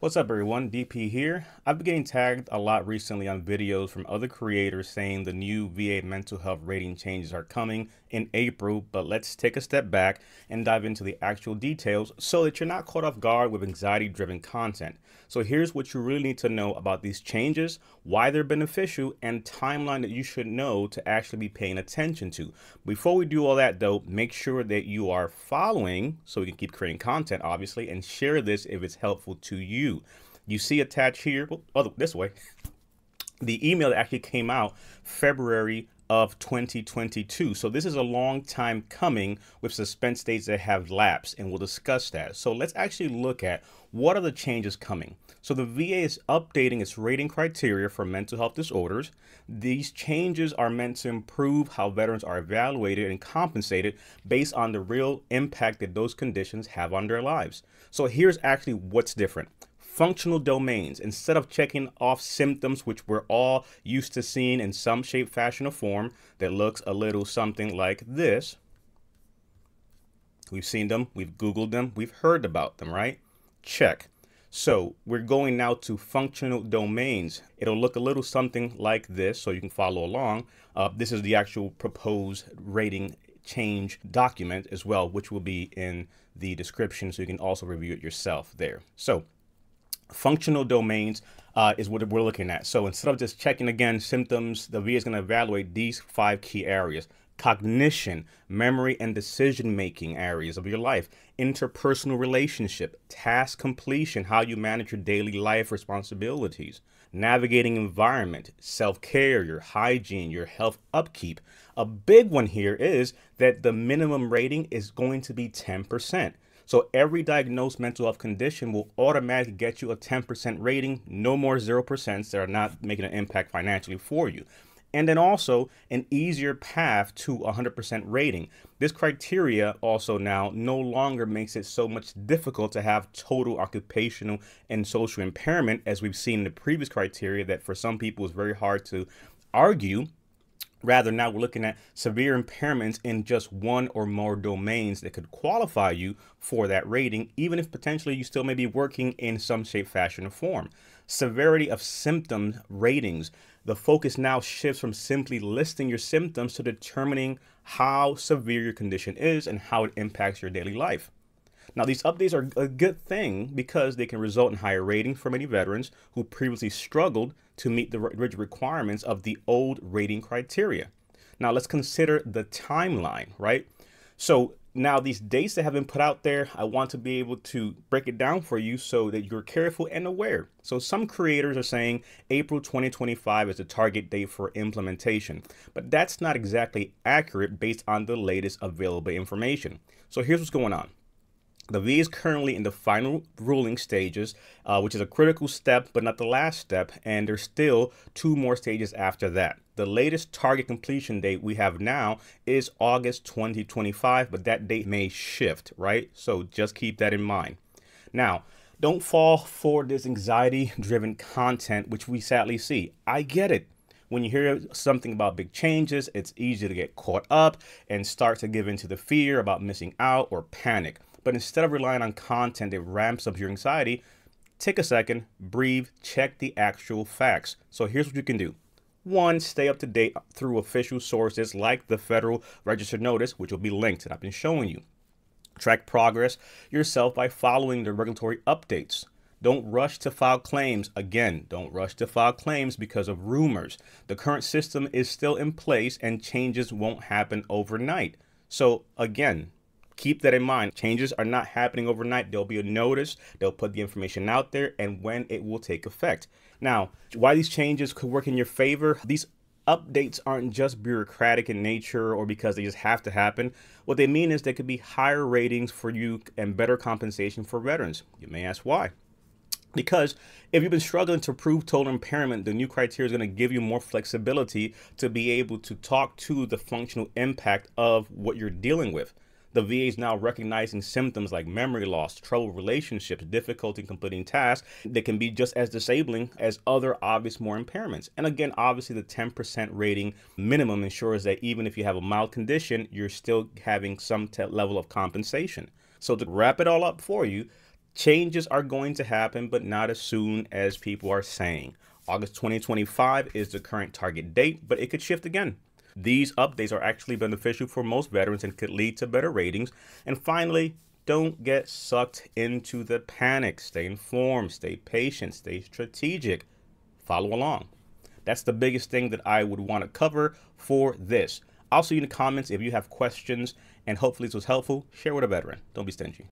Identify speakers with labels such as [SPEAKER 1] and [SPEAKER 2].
[SPEAKER 1] What's up everyone, DP here. I've been getting tagged a lot recently on videos from other creators saying the new VA mental health rating changes are coming in April, but let's take a step back and dive into the actual details so that you're not caught off guard with anxiety-driven content. So here's what you really need to know about these changes, why they're beneficial, and timeline that you should know to actually be paying attention to. Before we do all that though, make sure that you are following so we can keep creating content obviously, and share this if it's helpful to you. You see attached here, this way, the email that actually came out February of 2022. So this is a long time coming with suspense dates that have lapsed, and we'll discuss that. So let's actually look at what are the changes coming. So the VA is updating its rating criteria for mental health disorders. These changes are meant to improve how veterans are evaluated and compensated based on the real impact that those conditions have on their lives. So here's actually what's different. Functional domains. Instead of checking off symptoms, which we're all used to seeing in some shape, fashion, or form that looks a little something like this. We've seen them, we've Googled them, we've heard about them, right? Check. So we're going now to functional domains. It'll look a little something like this, so you can follow along. This is the actual proposed rating change document as well, which will be in the description, so you can also review it yourself there. So functional domains is what we're looking at. So instead of just checking again symptoms, the VA is going to evaluate these 5 key areas: cognition, memory and decision making areas of your life, interpersonal relationship, task completion, how you manage your daily life responsibilities, navigating environment, self-care, your hygiene, your health upkeep. A big one here is that the minimum rating is going to be 10%. So every diagnosed mental health condition will automatically get you a 10% rating, no more 0% that are not making an impact financially for you. And then also an easier path to 100% rating. This criteria also now no longer makes it so much difficult to have total occupational and social impairment, as we've seen in the previous criteria that for some people is very hard to argue. Rather, now we're looking at severe impairments in just one or more domains that could qualify you for that rating, even if potentially you still may be working in some shape, fashion, or form. Severity of symptom ratings. The focus now shifts from simply listing your symptoms to determining how severe your condition is and how it impacts your daily life. Now, these updates are a good thing because they can result in higher ratings for many veterans who previously struggled to meet the rigid requirements of the old rating criteria. Now, let's consider the timeline, right? So now these dates that have been put out there, I want to be able to break it down for you so that you're careful and aware. So some creators are saying April 2025 is the target date for implementation, but that's not exactly accurate based on the latest available information. So here's what's going on. The VA is currently in the final ruling stages, which is a critical step, but not the last step. And there's still 2 more stages after that. The latest target completion date we have now is August 2025, but that date may shift, right? So just keep that in mind. Now, don't fall for this anxiety-driven content, which we sadly see. I get it. When you hear something about big changes, it's easy to get caught up and start to give into the fear about missing out or panic. But instead of relying on content that ramps up your anxiety, take a second, breathe, check the actual facts. So here's what you can do. 1, stay up to date through official sources like the Federal Register Notice, which will be linked and I've been showing you. Track progress yourself by following the regulatory updates. Don't rush to file claims. Again, don't rush to file claims because of rumors. The current system is still in place and changes won't happen overnight. So again, keep that in mind. Changes are not happening overnight. There'll be a notice. They'll put the information out there and when it will take effect. Now, why these changes could work in your favor? These updates aren't just bureaucratic in nature or because they just have to happen. What they mean is there could be higher ratings for you and better compensation for veterans. You may ask why. Because if you've been struggling to prove total impairment, the new criteria is going to give you more flexibility to be able to talk to the functional impact of what you're dealing with. The VA is now recognizing symptoms like memory loss, trouble with relationships, difficulty in completing tasks that can be just as disabling as other obvious more impairments. And again, obviously the 10% rating minimum ensures that even if you have a mild condition, you're still having some level of compensation. So to wrap it all up for you, Changes are going to happen, but not as soon as people are saying. August 2025 is the current target date, but it could shift again. These updates are actually beneficial for most veterans and could lead to better ratings. And finally, don't get sucked into the panic. Stay informed, stay patient, stay strategic. Follow along. That's the biggest thing that I would want to cover for this. I'll see you in the comments if you have questions, and hopefully this was helpful. Share with a veteran. Don't be stingy.